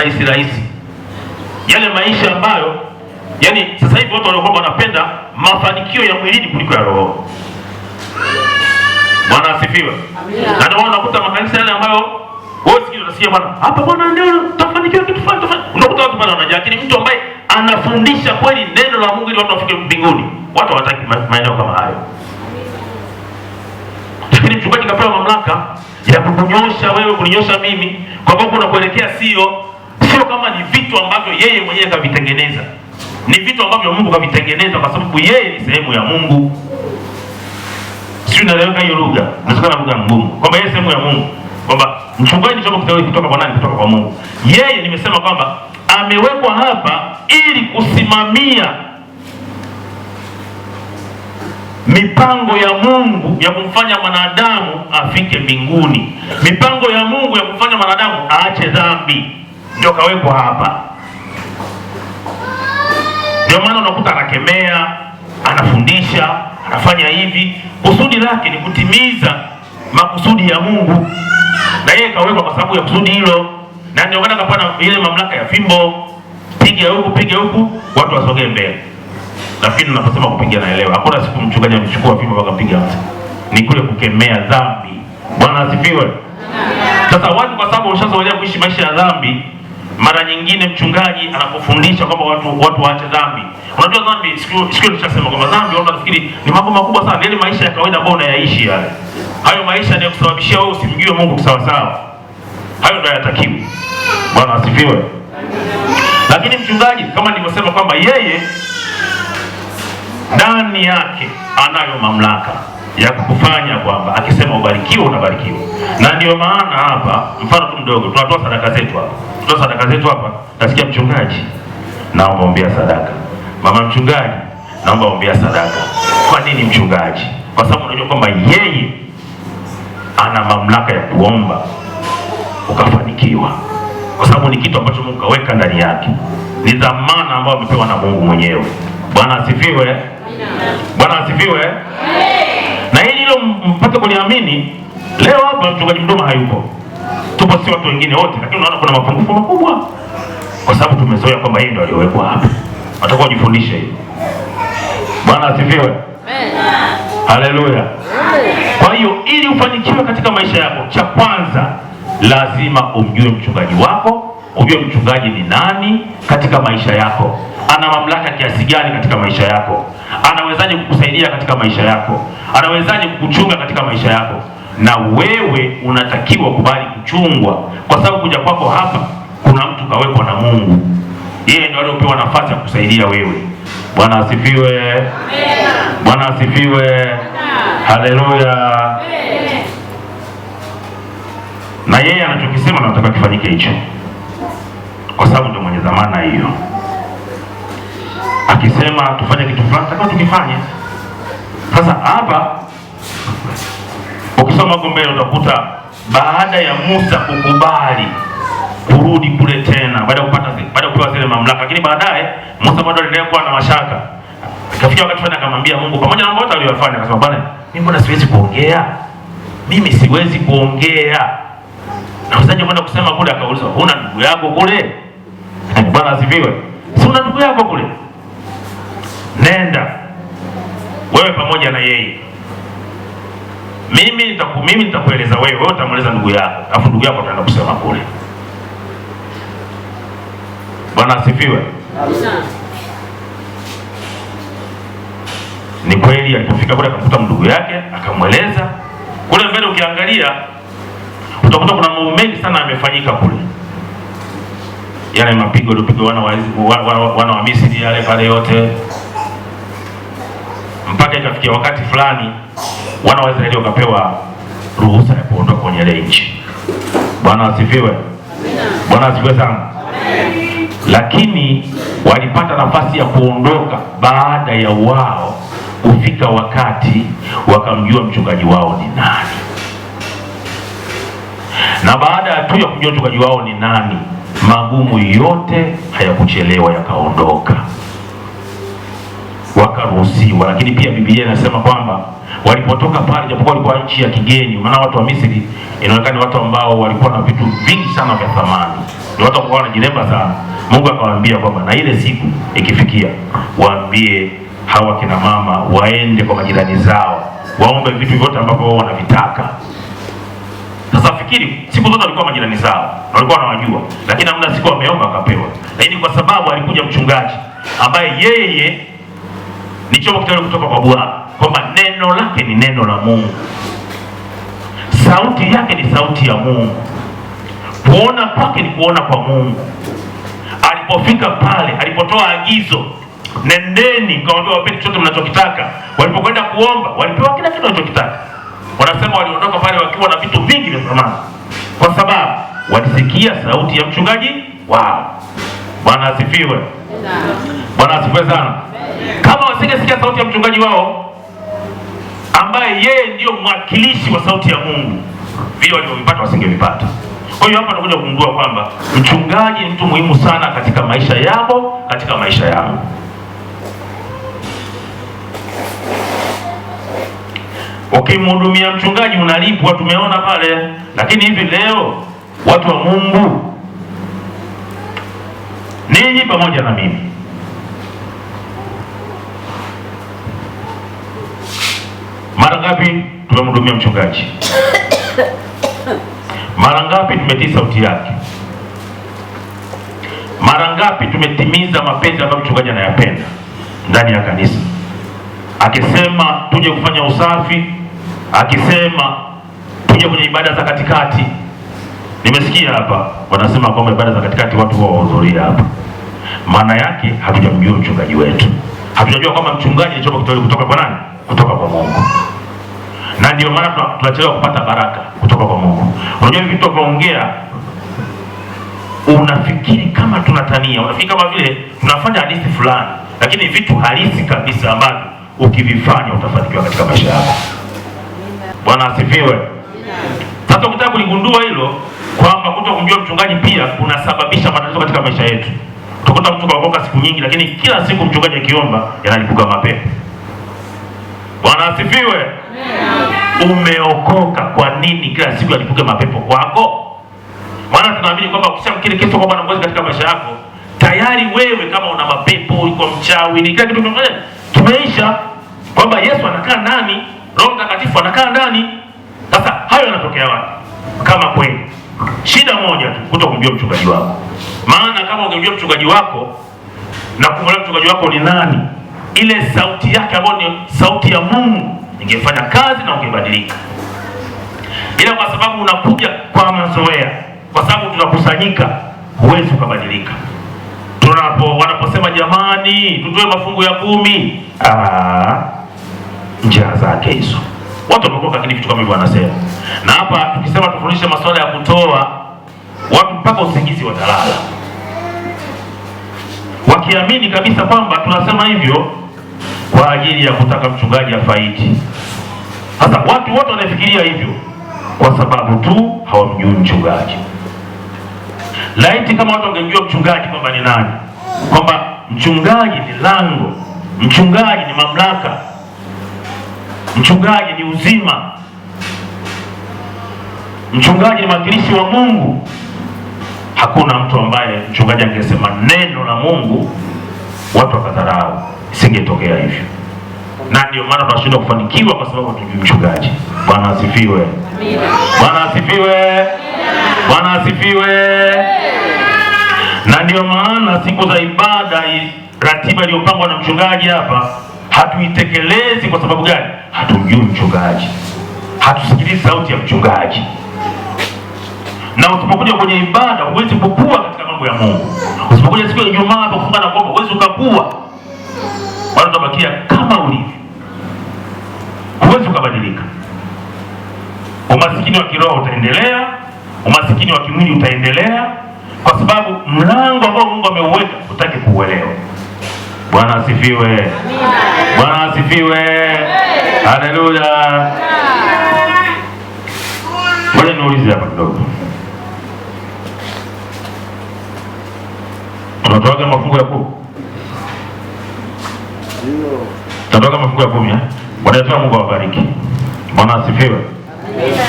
kirahisi rahisi, yale maisha ambayo yani sasa hivi watu walikuwa wanapenda mafanikio ya mwilini kuliko ya roho. Bwana asifiwe. Amina. Na ndio unakuta makanisa yale ambayo wewe unasikia bwana, hapa bwana ndio utafanikiwa kitu fulani. Unakuta watu bwana wanajua, lakini mtu ambaye anafundisha kweli neno la Mungu ili watu wafike mbinguni, watu hawataki maeneo kama hayo. Lakini mchungaji kapewa mamlaka ya kukunyosha wewe, kuninyosha mimi, kwa sababu unakuelekea sio kama ni vitu ambavyo yeye mwenyewe kavitengeneza. Ni vitu ambavyo Mungu kavitengeneza kwa sababu yeye ni sehemu ya Mungu. Sio naeleweka hiyo lugha. Nasikana lugha ngumu. Kwamba yeye sehemu ya Mungu. Kwamba mchungaji chombo kutoka kwa nani? Kutoka kwa Mungu. Yeye nimesema kwamba amewekwa hapa ili kusimamia mipango ya Mungu ya kumfanya mwanadamu afike mbinguni. Mipango ya Mungu ya kumfanya mwanadamu aache dhambi. Ndio kawekwa hapa. Ndio maana unakuta anakemea, anafundisha, anafanya hivi. Kusudi lake ni kutimiza makusudi ya Mungu. Na yeye kawekwa kwa sababu ya kusudi hilo. Na ndio maana kapana ile mamlaka ya fimbo, piga huku, watu wasogee mbele. Lakini unaposema kupiga naelewa. Hakuna siku mchungaji amechukua fimbo mpaka piga mtu. Ni kule kukemea dhambi. Bwana asifiwe. Sasa watu kwa sababu washazoea kuishi maisha ya dhambi, mara nyingine mchungaji anapofundisha kwamba watu waache dhambi. Unajua dhambi, sikio nishasema kwamba dhambi watu nafikiri ni mambo makubwa sana, ile maisha ya kawaida ambayo unayaishi yale. Hayo maisha ndio kusababishia wewe usimjue Mungu sawa sawa. Hayo ndio hayatakiwi. Bwana asifiwe. Lakini mchungaji kama nilivyosema kwamba yeye ndani yake anayo mamlaka ya kukufanya kwamba akisema ubarikiwe unabarikiwa. Na ndio maana hapa mfano tu mdogo, tunatoa sadaka zetu hapa. Tunatoa sadaka zetu hapa. Nasikia mchungaji, naomba ombea sadaka. Mama mchungaji, naomba ombea sadaka. Kwa nini mchungaji? Kwa sababu unajua kwamba yeye ana mamlaka ya kuomba ukafanikiwa. Kwa sababu ni kitu ambacho Mungu kaweka ndani yake. Ni dhamana ambayo amepewa na Mungu mwenyewe. Bwana asifiwe. Bwana asifiwe. Na hili hilo mpate kuliamini. Leo hapa mchungaji Mdoma hayupo. Tupo si watu wengine wote, lakini unaona kuna mapungufu makubwa. Kwa sababu tumezoea kwamba yeye ndio aliyowekwa hapa. Watakuwa jifundishe hiyo. Bwana asifiwe. Haleluya. Kwa hiyo ili ufanikiwe katika maisha yako, cha kwanza lazima umjue mchungaji wako, ujue mchungaji ni nani katika maisha yako. Ana mamlaka kiasi gani katika maisha yako? Anawezaje kukusaidia katika maisha yako? Anawezaje kukuchunga katika maisha yako? Na wewe unatakiwa kubali kuchungwa, kwa sababu kuja kwako hapa kuna mtu kawekwa na Mungu. Yeye ndiye aliyopewa nafasi ya kusaidia wewe. Bwana asifiwe. Amen. Bwana asifiwe. Amen. Haleluya. Amen. Na yeye anachokisema na nataka kifanyike hicho, kwa sababu ndio mwenye dhamana hiyo. Akisema tufanye kitu fulani, nataka tukifanye. Sasa hapa ukisoma huko mbele utakuta baada ya Musa kukubali kurudi kule tena, baada ya kupewa zile mamlaka, lakini baadaye Musa bado aliendelea kuwa na mashaka. Akafikia wakati fulani akamwambia Mungu, pamoja na mambo yote aliyofanya, akasema bwana, mimi mbona siwezi kuongea? Mimi siwezi kuongea. Nawezaje kwenda kusema kule? Akauliza, huna ndugu yako kule? Bwana asifiwe. Si una ndugu yako kule? Nenda wewe pamoja na yeye. Mimi nitakueleza wewe utamueleza ndugu yako. Alafu ndugu yako ataenda kusema kule. Bwana asifiwe. Ni kweli alipofika kule akakuta ndugu yake, akamweleza. Kule mbele ukiangalia utakuta kuna mambo mengi sana yamefanyika kule. Yale mapigo yaliyopigwa wana wa Misri yale pale yote. Mpaka ikafikia wakati fulani wana wa Israeli wakapewa ruhusa ya kuondoka kwenye ile nchi. Bwana asifiwe. Bwana asifiwe sana. Lakini walipata nafasi ya kuondoka baada ya wao kufika wakati wakamjua mchungaji wao ni nani. Na baada ya tu ya kujua mchungaji wao ni nani, magumu yote hayakuchelewa yakaondoka. Wakaruhusiwa. Lakini pia Biblia inasema kwamba walipotoka pale, japokuwa walikuwa nchi ya kigeni, maana watu wa Misri inaonekana watu ambao walikuwa na vitu vingi sana vya thamani. ni watu ambao wanajilemba sana. Mungu akawaambia kwamba na ile siku ikifikia, waambie hawa kina mama waende kwa majirani zao waombe vitu vyote ambavyo wao wanavitaka. Sasa fikiri, siku zote walikuwa majirani zao, walikuwa wanawajua, lakini hamna siku wameomba wakapewa. Lakini kwa sababu alikuja mchungaji ambaye yeye ni chombo kiteule kutoka kwa Bwana, kwamba neno lake ni neno la Mungu, sauti yake ni sauti ya Mungu, kuona kwake ni kuona kwa Mungu. Alipofika pale, alipotoa agizo, nendeni kawaambia wapeni chochote mnachokitaka, walipokwenda kuomba walipewa kila kitu wanachokitaka. Wanasema waliondoka pale wakiwa na vitu vingi vya thamani, kwa sababu walisikia sauti ya mchungaji wao. Bwana asifiwe. Bwana asifiwe sana. Kama wasingesikia sauti ya mchungaji wao ambaye yeye ndio mwakilishi wa sauti ya Mungu, vile walivyovipata wasingevipata. Kwa hiyo hapa tunakuja kugundua kwamba mchungaji ni mtu muhimu sana katika maisha yako, katika maisha yangu. Ukimhudumia mchungaji unalipwa, tumeona pale. Lakini hivi leo watu wa Mungu, ninyi pamoja na mimi, mara ngapi tumemhudumia mchungaji? Mara ngapi tumetii sauti yake? Mara ngapi tumetimiza mapenzi ambayo mchungaji anayapenda ndani ya kanisa? Akisema tuje kufanya usafi, akisema tuje kwenye ibada za katikati. Nimesikia hapa wanasema kwamba ibada za katikati watu wao wahudhuria hapa. Maana yake hatujamjua mchungaji wetu. Hatujajua kwamba mchungaji ni chombo kiteule kutoka kwa nani? Kutoka kwa Mungu. Na ndio maana tunachelewa kupata baraka kutoka kwa Mungu. Unajua hivi vitu tunaongea, unafikiri kama tunatania, unafikiri kama vile tunafanya hadithi fulani, lakini vitu halisi kabisa ambavyo ukivifanya utafanikiwa katika maisha yako. Bwana asifiwe. Sasa ukitaka kuligundua hilo kwamba kutokumjua mchungaji pia kunasababisha matatizo katika maisha yetu. Utakuta mtu kaokoka siku nyingi, lakini kila siku mchungaji akiomba yanalipuka mapepo. Bwana asifiwe. Umeokoka, kwa nini kila siku yalipuke mapepo kwako? Maana tunaamini kwamba ukishamkiri Kristo kwamba anaongoza katika maisha yako, tayari wewe kama una mapepo, uko mchawi, ni kila kitu kimeisha, kwamba Yesu anakaa ndani, Roho Mtakatifu anakaa ndani. Sasa hayo yanatokea wapi? Kama kweli shida moja tu, kutokumjua mchungaji wako. Maana kama ungemjua mchungaji wako na kumwelewa mchungaji wako ni nani, ile sauti yake ambayo ni sauti ya Mungu ingefanya kazi na ungebadilika. Ila kwa sababu unakuja kwa mazoea, kwa sababu tunakusanyika, huwezi ukabadilika. Wanaposema jamani tutoe mafungu ya 10, njia zake hizo. Watu wamekuwa lakini vitu kama hivyo wanasema. Na hapa tukisema tufundishe masuala ya kutoa, watu mpaka usingizi watalala, wakiamini kabisa kwamba tunasema hivyo kwa ajili ya kutaka mchungaji afaidi. Sasa watu wote wanafikiria hivyo kwa sababu tu hawamjui mchungaji. Laiti kama watu wangemjua mchungaji kwamba ni nani, kwamba mchungaji ni lango, mchungaji ni mamlaka, mchungaji ni uzima, mchungaji ni mwakilishi wa Mungu, hakuna mtu ambaye mchungaji angesema neno la Mungu watu wakadharau. Isingetokea hivyo. Na ndio maana tunashindwa kufanikiwa kwa sababu hatujui mchungaji. Bwana asifiwe. Bwana asifiwe. Bwana asifiwe. Na ndio maana siku za ibada, ratiba iliyopangwa na mchungaji hapa hatuitekelezi. Kwa sababu gani? Hatujui mchungaji, hatusikilizi sauti ya mchungaji. Na usipokuja kwenye ibada huwezi kukua katika mambo ya Mungu. Usipokuja siku ya Ijumaa kufunga na kuomba huwezi ukakua, bado utabakia kama ulivyo, huwezi ukabadilika. Umasikini wa kiroho utaendelea, umasikini wa kimwili utaendelea, kwa sababu mlango ambao Mungu ameuweka hutaki kuuelewa. Bwana asifiwe. Bwana asifiwe. Haleluya. Ngoja niulize hapa kidogo. Tunatoa mafungu ya 10? Ndio. Tunatoa mafungu ya 10 Bwana Mungu awabariki. Bwana asifiwe. Amina.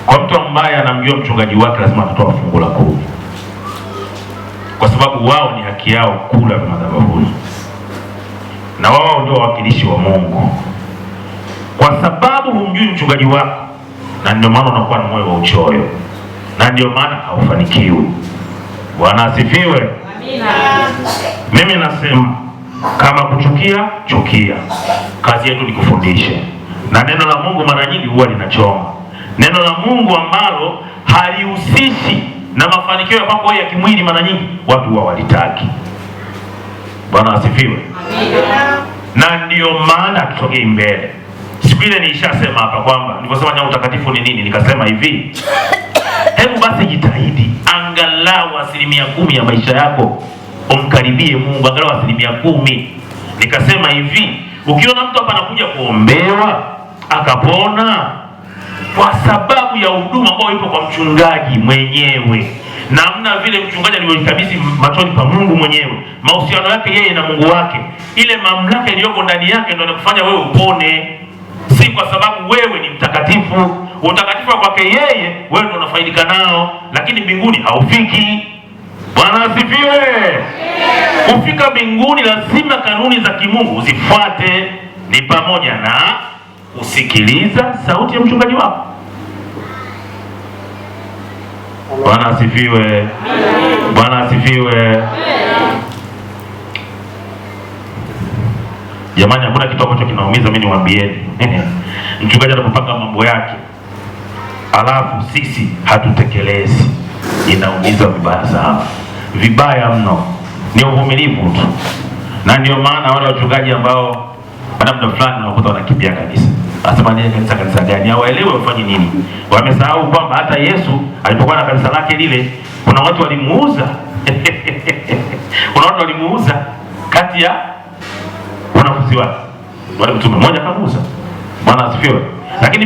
Kwa mtu ambaye anamjua mchungaji wake lazima atatoa fungu la 10. sababu wao ni haki yao kula madhabahuni, na wao ndio wawakilishi wa Mungu. Kwa sababu humjui mchungaji wako, na ndio maana unakuwa na moyo wa uchoyo, na ndio maana haufanikiwi. Bwana asifiwe. Amina. Mimi nasema kama kuchukia, chukia. Kazi yetu ni kufundisha, na neno la Mungu mara nyingi huwa linachoma. Neno la Mungu ambalo halihusishi na mafanikio ya mambo ya kimwili, mara nyingi watu huwa walitaki. Bwana asifiwe. Amina. Na ndio maana tusogei mbele. Siku ile nilishasema hapa kwamba niliposema na utakatifu ni nini, nikasema hivi, hebu basi jitahidi angalau 10% ya maisha yako umkaribie Mungu, angalau 10%. Nikasema hivi, ukiona mtu hapa anakuja kuombewa akapona kwa sababu ya huduma ambayo ipo kwa mchungaji mwenyewe, namna vile mchungaji alivyokabidhi machoni pa Mungu mwenyewe, mahusiano yake yeye na Mungu wake, ile mamlaka iliyoko ndani yake ndio inakufanya wewe upone, si kwa sababu wewe ni mtakatifu. Utakatifu kwake yeye, wewe ndio unafaidika nao, lakini mbinguni haufiki. Bwana asifiwe. Kufika mbinguni lazima kanuni za kimungu uzifuate, ni pamoja na kusikiliza sauti ya mchungaji wako. Bwana asifiwe. Bwana asifiwe. Jamani, hakuna kitu ambacho kinaumiza, mimi niwaambieni. Mchungaji anapopanga mambo yake alafu sisi hatutekelezi, inaumiza vibaya sana, vibaya mno. Ni uvumilivu tu, na ndio maana wale wachungaji ambao baada muda fulani unakuta wanakimbia kanisa, asema ni kanisa gani, hawaelewi wafanye nini. Wamesahau kwamba hata Yesu alipokuwa na kanisa lake lile, kuna watu walimuuza kuna watu walimuuza kati ya wanafunzi wake, wale mtume mmoja kamuuza. Bwana asifiwe. Lakini